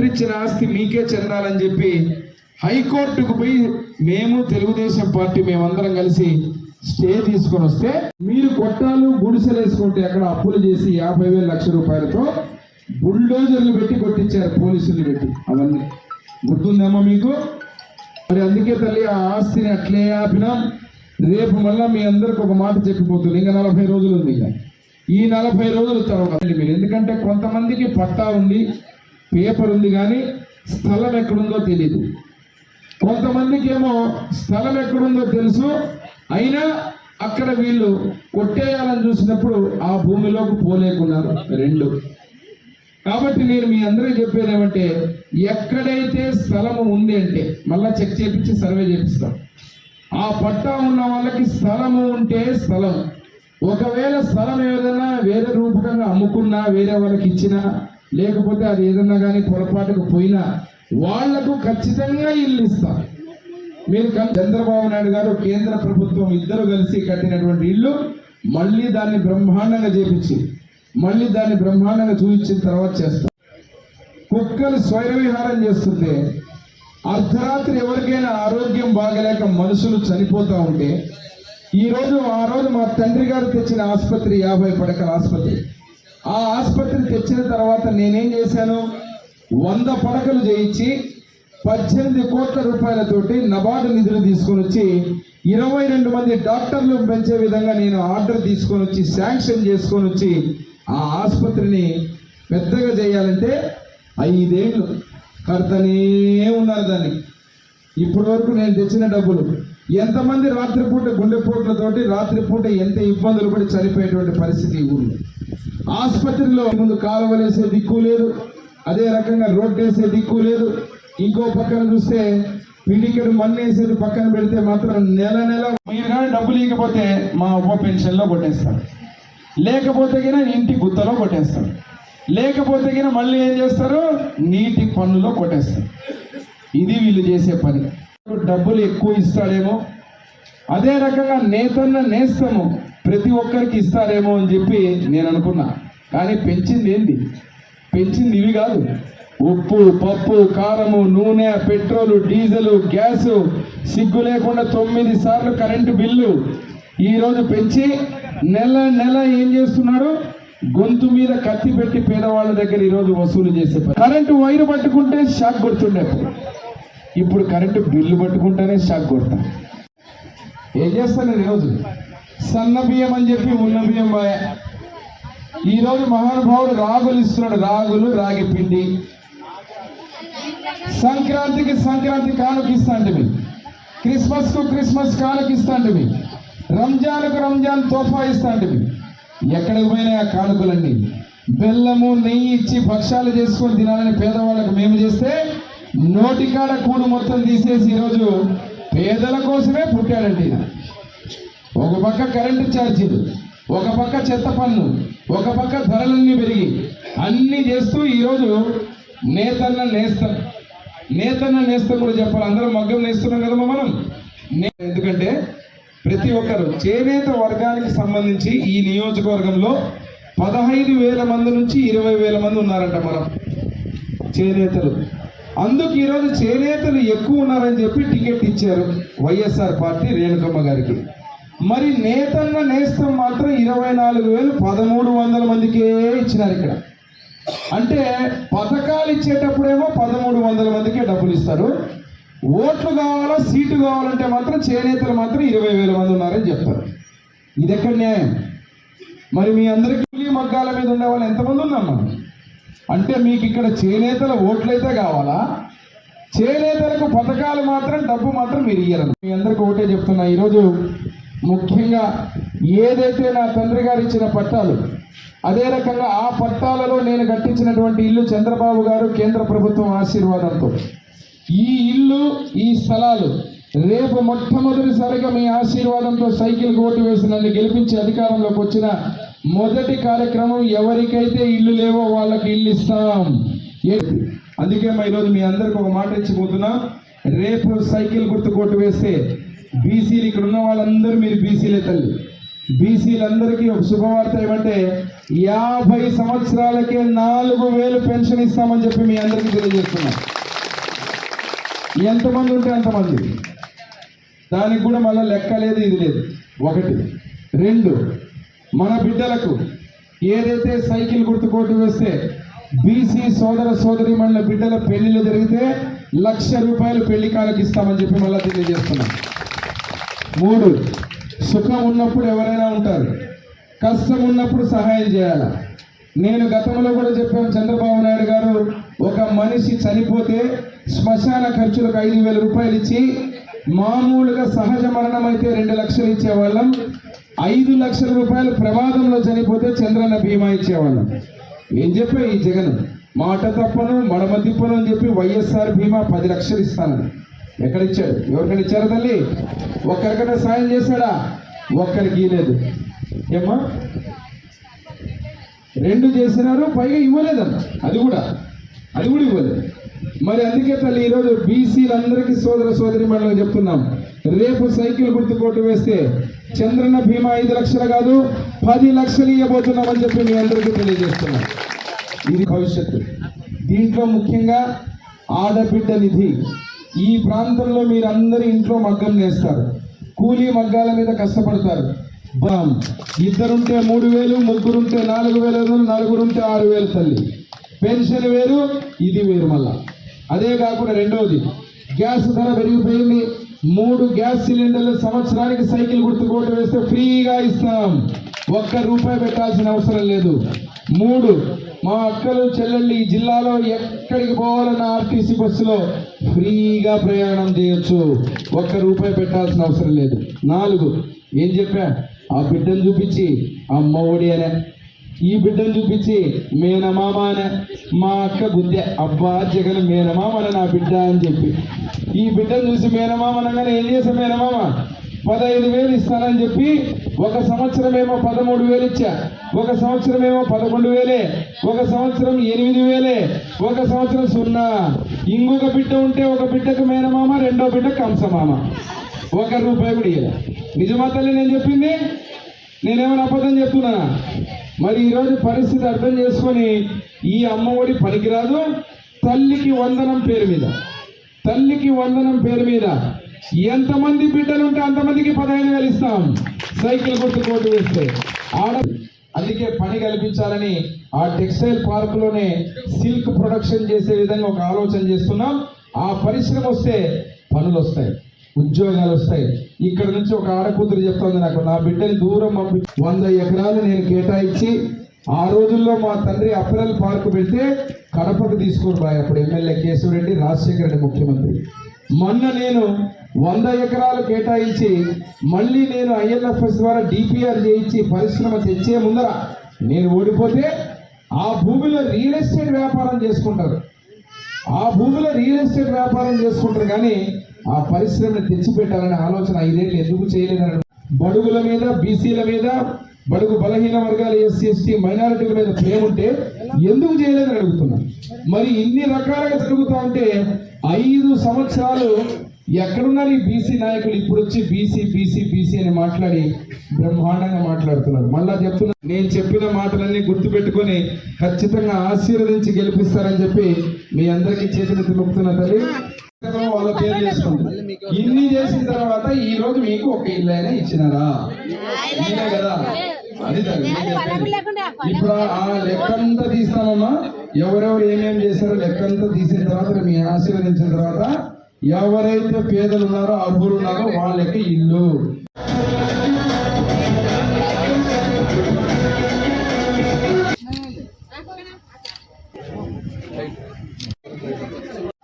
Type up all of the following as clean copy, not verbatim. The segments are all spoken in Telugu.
ఇచ్చిన ఆస్తి మీకే చెందాలని చెప్పి హైకోర్టుకు పోయి మేము తెలుగుదేశం పార్టీ మేమందరం కలిసి స్టే తీసుకొని వస్తే మీరు కొట్టాలు గుడిసెలు వేసుకుంటే అక్కడ అప్పులు చేసి 50,000 లక్ష రూపాయలతో బుల్డోజర్లు పెట్టి కొట్టించారు, పోలీసులు పెట్టి. అవన్నీ గుర్తుందేమో మీకు? మరి అందుకే తల్లి ఆ ఆస్తిని అట్లే ఆపినాం. రేపు మళ్ళా మీ అందరికి ఒక మాట చెప్పిపోతుంది, ఇంకా 40 రోజులు ఉంది. ఇంకా ఈ 40 రోజులు తర్వాత మీరు, ఎందుకంటే కొంతమందికి పట్టా ఉంది, పేపర్ ఉంది, కానీ స్థలం ఎక్కడుందో తెలియదు. కొంతమందికి ఏమో స్థలం ఎక్కడుందో తెలుసు, అయినా అక్కడ వీళ్ళు కొట్టేయాలని చూసినప్పుడు ఆ భూమిలోకి పోలేకున్నారు. 2. కాబట్టి నేను మీ అందరికీ చెప్పేది ఏమంటే, ఎక్కడైతే స్థలము ఉంది అంటే మళ్ళా చెక్ చేపించి సర్వే చేపిస్తాం. ఆ పట్టా ఉన్న వాళ్ళకి స్థలము ఉంటే స్థలం, ఒకవేళ స్థలం ఏదైనా వేరే రూపకంగా అమ్ముకున్నా, వేరే వాళ్ళకి ఇచ్చినా, లేకపోతే అది ఏదన్నా కానీ పొరపాటుకు పోయినా వాళ్లకు ఖచ్చితంగా ఇల్లు ఇస్తాం. మీరు చంద్రబాబు నాయుడు గారు, కేంద్ర ప్రభుత్వం ఇద్దరు కలిసి కట్టినటువంటి ఇల్లు మళ్ళీ దాన్ని బ్రహ్మాండంగా చేపించి మళ్ళీ దాన్ని బ్రహ్మాండంగా చూపించిన తర్వాత చేస్తాం. కుక్కలు స్వైర విహారం చేస్తుంటే అర్ధరాత్రి ఎవరికైనా ఆరోగ్యం బాగలేక మనుషులు చనిపోతూ ఉంటే ఆ రోజు మా తండ్రి గారు తెచ్చిన ఆసుపత్రి 50 పడకల ఆసుపత్రి. ఆ ఆసుపత్రి తెచ్చిన తర్వాత నేనేం చేశాను, 100 పడకలు చేయించి 18 కోట్ల రూపాయలతోటి నబార్డు నిధులు తీసుకొని వచ్చి 22 మంది డాక్టర్లు పెంచే విధంగా నేను ఆర్డర్ తీసుకొని వచ్చి శాంక్షన్ చేసుకొని వచ్చి ఆ ఆసుపత్రిని పెద్దగా చేయాలంటే 5 ఏళ్ళు కడతనే ఉన్నారు దాన్ని. ఇప్పటి వరకు నేను తెచ్చిన డబ్బులు ఎంతమంది రాత్రిపూట గుండెపోట్లతోటి రాత్రిపూట ఎంత ఇబ్బందులు పడి చనిపోయేటువంటి పరిస్థితి ఈ ఊళ్ళో. ఆసుపత్రిలో ముందు కాలువలేసే దిక్కు లేదు, అదే రకంగా రోడ్డు వేసే దిక్కు లేదు. ఇంకో పక్కన చూస్తే పిడికెడు మన్ను వేసేది పక్కన పెడితే మాత్రం నెల మీరు కానీ డబ్బులు ఇవ్వకపోతే మా ఉప పెన్షన్లో కొట్టేస్తాడు, లేకపోతే గిన ఇంటి గుత్తలో కొట్టేస్తాడు, లేకపోతే గిన మళ్ళీ ఏం చేస్తారు, నీటి పన్నులో కొట్టేస్తారు. ఇది వీళ్ళు చేసే పని. డబ్బులు ఎక్కువ ఇస్తాడేమో, అదే రకంగా నేస్తము ప్రతి ఒక్కరికి ఇస్తారేమో అని చెప్పి నేను అనుకున్నా. కానీ పెంచింది ఏంది? పెంచింది ఇవి కాదు, ఉప్పు, పప్పు, కారము, నూనె, పెట్రోలు, డీజిల్, గ్యాసు, సిగ్గు లేకుండా 9 సార్లు కరెంటు బిల్లు ఈరోజు పెంచి నెల ఏం చేస్తున్నాడు, గొంతు మీద కత్తి పెట్టి పేదవాళ్ళ దగ్గర ఈరోజు వసూలు చేసే పని. కరెంటు వైరు పట్టుకుంటే షాక్ కొడుతుండే, ఇప్పుడు కరెంటు బిల్లు పట్టుకుంటేనే షాక్ కొడతా. ఏం చేస్తాను ఈరోజు? సన్న బియ్యం అని చెప్పి ఉన్న బియ్యం బాయ. ఈరోజు మహానుభావుడు రాగులు ఇస్తున్నాడు, రాగులు, రాగి పిండి. సంక్రాంతి కానుక ఇస్తాంటివి, క్రిస్మస్ కానుక ఇస్తాంటివి, రంజాన్ తోఫా ఇస్తాంటివి. ఎక్కడికి పోయినా ఆ కానుకలన్నీ బెల్లము, నెయ్యి ఇచ్చి భక్షాలు చేసుకొని తినాలని పేదవాళ్ళకు మేము చేస్తే నోటికాడ కూడు మొత్తం తీసేసి ఈరోజు పేదల కోసమే పుట్టాడండి. ఒక పక్క కరెంటు ఛార్జీలు, ఒక పక్క చెత్త పన్ను, ఒక పక్క ధరలన్నీ పెరిగి అన్నీ చేస్తూ ఈరోజు నేతన్న నేస్తం కూడా చెప్పాలి. అందరం మగ్గం నేస్తున్నాం కదమ్మా మనం. ఎందుకంటే ప్రతి ఒక్కరు చేనేత వర్గానికి సంబంధించి ఈ నియోజకవర్గంలో 15,000 మంది నుంచి 20,000 మంది ఉన్నారంట మనం చేనేతలు. అందుకు ఈరోజు చేనేతలు ఎక్కువ ఉన్నారని చెప్పి టికెట్ ఇచ్చారు వైఎస్ఆర్ పార్టీ రేణుకమ్మ గారికి. మరి నేస్తం మాత్రం 24,1300 మందికే ఇచ్చినారు ఇక్కడ. అంటే పథకాలు ఇచ్చేటప్పుడేమో 1300 మందికే డబ్బులు ఇస్తారు, ఓట్లు కావాలా, సీటు కావాలంటే మాత్రం చేనేతలు మాత్రం 20,000 మంది ఉన్నారని చెప్తారు. ఇది ఎక్కడ న్యాయం? మరి మీ అందరికీ మగ్గాల మీద ఉండే వాళ్ళు ఎంతమంది ఉన్నామా? అంటే మీకు ఇక్కడ చేనేతల ఓట్లయితే కావాలా, చేనేతలకు పథకాలు మాత్రం, డబ్బు మాత్రం మీరు ఇయ్యరు. మీ అందరికీ ఒకటే చెప్తున్నా, ఈరోజు ముఖ్యంగా ఏదైతే నా తండ్రి గారు ఇచ్చిన పట్టాలు, అదే రకంగా ఆ పట్టాలలో నేను కట్టించినటువంటి ఇల్లు చంద్రబాబు గారు కేంద్ర ప్రభుత్వం ఆశీర్వాదంతో ఈ ఇల్లు, ఈ స్థలాలు రేపు మొట్టమొదటిసారిగా మీ ఆశీర్వాదంతో సైకిల్ ఓటు వేసి నన్ను గెలిపించి అధికారంలోకి వచ్చిన మొదటి కార్యక్రమం, ఎవరికైతే ఇల్లు లేవో వాళ్ళకి ఇల్లు ఇస్తాం. అందుకే ఈరోజు మీ అందరికి ఒక మాట ఇచ్చిపోతున్నా, రేపు సైకిల్ గుర్తు ఓటు వేస్తే బీసీలు, ఇక్కడ ఉన్న వాళ్ళందరూ మీరు బీసీలే తల్లి. బీసీలందరికీ ఒక శుభవార్త ఏమంటే 50 సంవత్సరాలకే 4000 పెన్షన్ ఇస్తామని చెప్పి మీ అందరికీ తెలియజేస్తున్నాం. ఎంతమంది ఉంటే అంతమంది, దానికి కూడా మళ్ళీ లెక్క లేదు, ఇది లేదు. 1 2 మన బిడ్డలకు ఏదైతే సైకిల్ గుర్తుకోటు వేస్తే బీసీ సోదర సోదరీమణుల బిడ్డల పెళ్లిళ్ళు జరిగితే ₹1,00,000 పెళ్లి కానుక ఇస్తామని చెప్పి మళ్ళీ తెలియజేస్తున్నాం. 3 సుఖం ఉన్నప్పుడు ఎవరైనా ఉంటారు, కష్టం ఉన్నప్పుడు సహాయం చేయాలి. నేను గతంలో కూడా చెప్పాను, చంద్రబాబు నాయుడు గారు ఒక మనిషి చనిపోతే శ్మశాన ఖర్చులకు ₹5,000 ఇచ్చి, మామూలుగా సహజ మరణం అయితే 2 లక్షలు ఇచ్చేవాళ్ళం, ₹5,00,000 ప్రమాదంలో చనిపోతే చంద్రన్న బీమా ఇచ్చేవాళ్ళం. ఏం చెప్పా ఈ జగన్, మాట తప్పను మడమ తిప్పను అని చెప్పి వైఎస్ఆర్ బీమా 10 లక్షలు ఇస్తానని ఎక్కడిచ్చాడు? ఎవరికైనా ఇచ్చారా తల్లి? ఒక్కరికైనా సాయం చేశాడా? ఒక్కరికి లేదు. ఏమ్మా 2 చేసినారు, పైగా ఇవ్వలేదన్న, అది కూడా ఇవ్వలేదు. మరి అందుకే తల్లి ఈరోజు బీసీలందరికీ సోదర సోదరీమణులకు చెప్తున్నాం, రేపు సైకిల్ గుర్తుకోటు వేస్తే చంద్రన్న బీమా 5 లక్షలు కాదు 10 లక్షలు ఇవ్వబోతున్నామని చెప్పి మీ అందరికీ తెలియజేస్తున్నాం. ఇది భవిష్యత్తు. దీంట్లో ముఖ్యంగా ఆడబిడ్డ నిధి. ఈ ప్రాంతంలో మీరందరూ ఇంట్లో మగ్గం నేస్తారు, కూలీ మగ్గాల మీద కష్టపడతారు. 2 ఉంటే 3,000, 3 ఉంటే 4,500, 4 ఉంటే 6,000 తల్లి. పెన్షన్ వేరు, ఇది వేరు. మళ్ళా అదే కాకుండా రెండవది, గ్యాస్ ధర పెరిగిపోయింది. 3 గ్యాస్ సిలిండర్లు సంవత్సరానికి సైకిల్ గుర్తుకోటు వేస్తే ఫ్రీగా ఇస్తాం, ₹1 పెట్టాల్సిన అవసరం లేదు. 3 మా అక్కలు చెల్లెళ్ళు ఈ జిల్లాలో ఎక్కడికి పోవాలన్న ఆర్టీసీ బస్సులో ఫ్రీగా ప్రయాణం చేయొచ్చు, ₹1 పెట్టాల్సిన అవసరం లేదు. 4 ఏం చెప్పా, ఆ బిడ్డను చూపించి అమ్మ ఒడి అనే, ఈ బిడ్డను చూపించి మేనమామ అనే. మా అక్క గుద్దే, అబ్బా జగన్ మేనమామ అనే నా బిడ్డ అని చెప్పి, ఈ బిడ్డను చూసి మేనమామ అనగానే ఏం చేసా, మేనమామ 15,000 ఇస్తానని చెప్పి 1 సంవత్సరం ఏమో 13,000 ఇచ్చా, 1 సంవత్సరం ఏమో 11,000, 1 సంవత్సరం 8,000, 1 సంవత్సరం 0. ఇంకొక బిడ్డ ఉంటే ఒక బిడ్డకు మేనమామ, రెండో బిడ్డకు కంసమామ, ₹1 కూడా ఇయ్యలే. నిజమా తల్లి నేను చెప్పింది? నేనేమైనా అబద్ధం చెప్తున్నానా? మరి ఈరోజు పరిస్థితి అర్థం చేసుకొని ఈ అమ్మఒడి పనికిరాదు. తల్లికి వందనం పేరు మీద ఎంతమంది బిడ్డలు ఉంటే అంతమందికి 15,000 ఇస్తాం సైకిల్ గుర్తుకోటు వేస్తే. అందుకే పని కల్పించాలని ఆ టెక్స్టైల్ పార్కులోనే సిల్క్ ప్రొడక్షన్ చేసే విధంగా ఒక ఆలోచన చేస్తున్నాం. ఆ పరిశ్రమ వస్తే పనులు వస్తాయి, ఉద్యోగాలు వస్తాయి. ఇక్కడ నుంచి ఒక ఆడకూతురు చెప్తుంది నాకు, నా బిడ్డని దూరం పంపి 100 ఎకరాలు నేను కేటాయించి, ఆ రోజుల్లో మా తండ్రి అప్పరల్ పార్కు పెడితే కడపకు తీసుకొని పోయి, అప్పుడు ఎమ్మెల్యే కేశవరెడ్డి, రాజశేఖర రెడ్డి ముఖ్యమంత్రి. మొన్న నేను 100 ఎకరాలు కేటాయించి మళ్ళీ నేను ILFS ద్వారా DPR చేయించి పరిశ్రమ తెచ్చే ముందర నేను ఓడిపోతే ఆ భూమిలో రియల్ ఎస్టేట్ వ్యాపారం చేసుకుంటారు, కానీ ఆ పరిశ్రమను తెచ్చిపెట్టాలనే ఆలోచన 5 ఏళ్ళు ఎందుకు చేయలేదని, బడుగుల మీద, బీసీల మీద, బడుగు బలహీన వర్గాల SC ST మైనారిటీల మీద ప్రేమ ఉంటే ఎందుకు చేయలేదని అడుగుతున్నాను. మరి ఇన్ని రకాలుగా జరుగుతూ ఉంటే 5 సంవత్సరాలు ఎక్కడున్నారు ఈ బీసీ నాయకులు? ఇప్పుడు వచ్చి బీసీ అని మాట్లాడి బ్రహ్మాండంగా మాట్లాడుతున్నారు. మళ్ళా చెప్తున్నా, నేను చెప్పిన మాటలన్నీ గుర్తుపెట్టుకొని ఖచ్చితంగా ఆశీర్వదించి గెలిపిస్తారని చెప్పి మీ అందరికీ చేతులెత్తి మొక్కుతున్నా తల్లి. వాళ్ళ పేరు చేసుకుంటారు. ఇన్ని చేసిన తర్వాత ఈ రోజు మీకు ఒక ఇల్లు అయినా ఇచ్చినారా? ఇల్లే కదా, అది తల్లి. ఇప్పుడు ఆ లెక్కంతా తీస్తామమ్మా, ఎవరెవరు ఏమేమి చేశారో లెక్కంతా తీసిన తర్వాత మీ ఆశీర్వదించిన తర్వాత ఎవరైతే పేదలు ఉన్నారో, అర్హులు ఉన్నారో వాళ్ళకి ఇల్లు.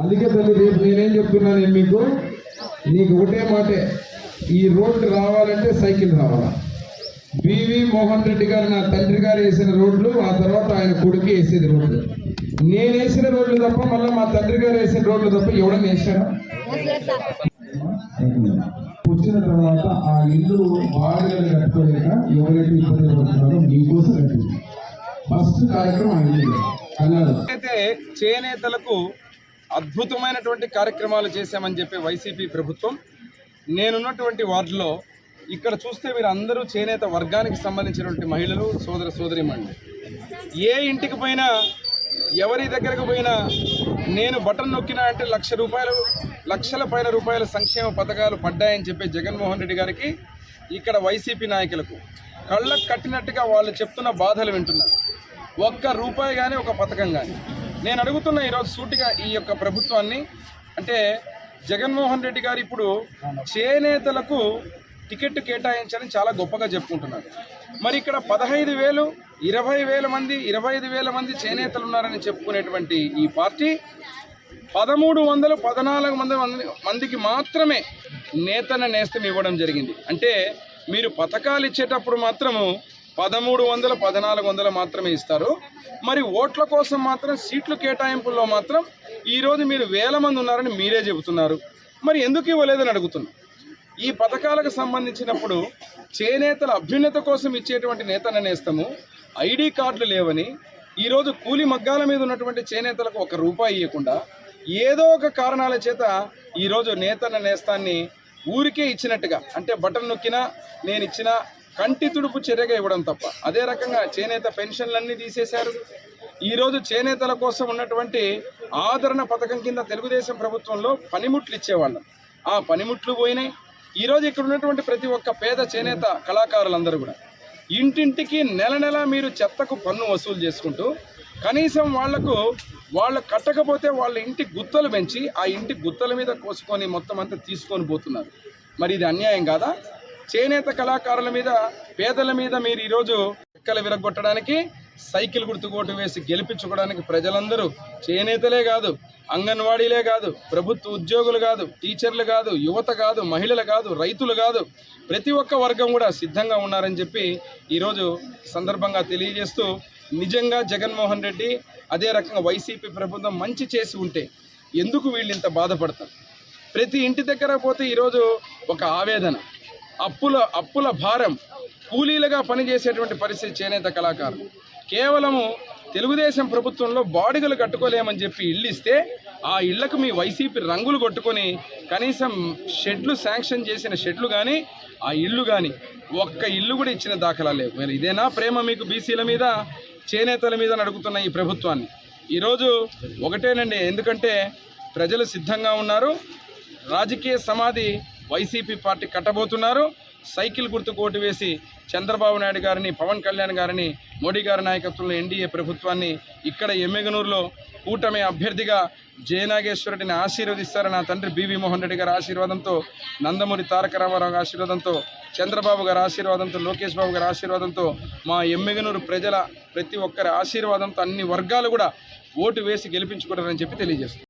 అందుకే తల్లి రేపు నేనేం చెప్తున్నాను మీకు, నీకు ఒకటే మాటే, ఈ రోడ్డు రావాలంటే సైకిల్ రావాలా. బివి మోహన్ రెడ్డి గారు నా తండ్రి గారు వేసిన రోడ్లు, ఆ తర్వాత ఆయన కొడుకు వేసేది రోడ్లు. నేను వేసిన రోడ్లు తప్ప, మళ్ళీ మా తండ్రి గారు వేసిన రోడ్లు తప్ప ఎవడన్నా వేసాడా? వచ్చిన తర్వాత ఆ ఇల్లు బాగా కట్టుకోలేక ఎవరైతే ఇబ్బంది పడుతున్నారో మీకోసం కట్టింది ఫస్ట్ కార్యక్రమం అయితే చేనేతలకు అద్భుతమైనటువంటి కార్యక్రమాలు చేశామని చెప్పి వైసీపీ ప్రభుత్వం నేనున్నటువంటి వార్డులో ఇక్కడ చూస్తే మీరు అందరూ చేనేత వర్గానికి సంబంధించినటువంటి మహిళలు సోదర సోదరీమణులు. ఏ ఇంటికి పోయినా ఎవరి దగ్గరకు పోయినా నేను బటన్ నొక్కినా అంటే లక్షల పైన రూపాయల సంక్షేమ పథకాలు పడ్డాయని చెప్పే జగన్మోహన్ రెడ్డి గారికి ఇక్కడ వైసీపీ నాయకులకు కళ్ళకు కట్టినట్టుగా వాళ్ళు చెప్తున్న బాధలు వింటున్నారు. ఒక్క రూపాయి కానీ ఒక పథకం కానీ. నేను అడుగుతున్న ఈరోజు సూటిగా ఈ యొక్క ప్రభుత్వాన్ని, అంటే జగన్మోహన్ రెడ్డి గారు ఇప్పుడు చేనేతలకు టికెట్ కేటాయించాలని చాలా గొప్పగా చెప్పుకుంటున్నారు. మరి ఇక్కడ 15,000, 20,000 మంది, 25,000 మంది చేనేతలు ఉన్నారని చెప్పుకునేటువంటి ఈ పార్టీ 1300, 1400 మందికి మాత్రమే నేతన్న నేస్తం ఇవ్వడం జరిగింది. అంటే మీరు పథకాలు ఇచ్చేటప్పుడు మాత్రము 1300, 1400 మాత్రమే ఇస్తారు. మరి ఓట్ల కోసం మాత్రం సీట్లు కేటాయింపుల్లో మాత్రం ఈరోజు మీరు 1000 మంది ఉన్నారని మీరే చెబుతున్నారు. మరి ఎందుకు ఇవ్వలేదని అడుగుతున్నారు. ఈ పథకాలకు సంబంధించినప్పుడు చేనేతల అభ్యున్నత కోసం ఇచ్చేటువంటి నేతన్న నేస్తము ఐడి కార్డులు లేవని, ఈరోజు కూలి మగ్గాల మీద ఉన్నటువంటి చేనేతలకు 1 రూపాయి ఇవ్వకుండా ఏదో ఒక కారణాల చేత ఈరోజు నేతన్న నేస్తాన్ని ఊరికే ఇచ్చినట్టుగా, అంటే బటన్ నొక్కినా నేను ఇచ్చిన కంటి తుడుపు చర్యగా ఇవ్వడం తప్ప. అదే రకంగా చేనేత పెన్షన్లన్నీ తీసేశారు. ఈరోజు చేనేతల కోసం ఉన్నటువంటి ఆదరణ పథకం కింద తెలుగుదేశం ప్రభుత్వంలో పనిముట్లు ఇచ్చేవాళ్ళం, ఆ పనిముట్లు పోయినాయి. ఈరోజు ఇక్కడ ఉన్నటువంటి ప్రతి ఒక్క పేద చేనేత కళాకారులందరూ కూడా ఇంటింటికి నెల మీరు చెత్తకు పన్ను వసూలు చేసుకుంటూ కనీసం వాళ్ళు కట్టకపోతే వాళ్ళ ఇంటి గుత్తలు పెంచి ఆ ఇంటి గుత్తల మీద కోసుకొని మొత్తం అంతా తీసుకొని పోతున్నారు. మరి ఇది అన్యాయం కాదా? చేనేత కళాకారుల మీద, పేదల మీద మీరు ఈరోజు ఎక్కలు విరగొట్టడానికి, సైకిల్ గుర్తు ఓటు వేసి గెలిపించుకోవడానికి ప్రజలందరూ, చేనేతలే కాదు, అంగన్వాడీలే కాదు, ప్రభుత్వ ఉద్యోగులు కాదు, టీచర్లు కాదు, యువత కాదు, మహిళలు కాదు, రైతులు కాదు, ప్రతి ఒక్క వర్గం కూడా సిద్ధంగా ఉన్నారని చెప్పి ఈరోజు సందర్భంగా తెలియజేస్తూ, నిజంగా జగన్మోహన్ రెడ్డి అదే రకంగా వైసీపీ ప్రభుత్వం మంచి చేసి ఉంటే ఎందుకు వీళ్ళు ఇంత బాధపడతారు? ప్రతి ఇంటి దగ్గర పోతే ఈరోజు ఒక ఆవేదన, అప్పుల భారం, కూలీలుగా పనిచేసేటువంటి పరిస్థితి చేనేత కళాకారులు. కేవలము తెలుగుదేశం ప్రభుత్వంలో బాడిగలు కట్టుకోలేమని చెప్పి ఇళ్ళు ఇస్తే ఆ ఇళ్లకు మీ వైసీపీ రంగులు కొట్టుకొని కనీసం షెడ్లు శాంక్షన్ చేసిన షెడ్లు కానీ ఆ ఇళ్ళు కానీ ఒక్క ఇల్లు కూడా ఇచ్చిన దాఖలా లేవు. మరి ఇదేనా ప్రేమ మీకు బీసీల మీద, చేనేతల మీద అడుగుతున్న ఈ ప్రభుత్వాన్ని? ఈరోజు ఒకటేనండి, ఎందుకంటే ప్రజలు సిద్ధంగా ఉన్నారు. రాజకీయ సమాధి వైసీపీ పార్టీ కట్టబోతున్నారు. సైకిల్ గుర్తుకు ఓటు వేసి చంద్రబాబు నాయుడు గారిని, పవన్ కళ్యాణ్ గారిని, మోడీ గారి నాయకత్వంలో ఎన్డీఏ ప్రభుత్వాన్ని ఇక్కడ ఎమ్మెగనూరులో కూటమి అభ్యర్థిగా జయనాగేశ్వరరెడ్డిని ఆశీర్వదిస్తారని నా తండ్రి బివి మోహన్ రెడ్డి గారి ఆశీర్వాదంతో, నందమూరి తారక రామారావు గారి ఆశీర్వాదంతో, చంద్రబాబు గారి ఆశీర్వాదంతో, లోకేష్ బాబు గారి ఆశీర్వాదంతో, మా ఎమ్మెగనూరు ప్రజల ప్రతి ఒక్కరి ఆశీర్వాదంతో అన్ని వర్గాలు కూడా ఓటు వేసి గెలిపించుకుంటారని చెప్పి తెలియజేస్తారు.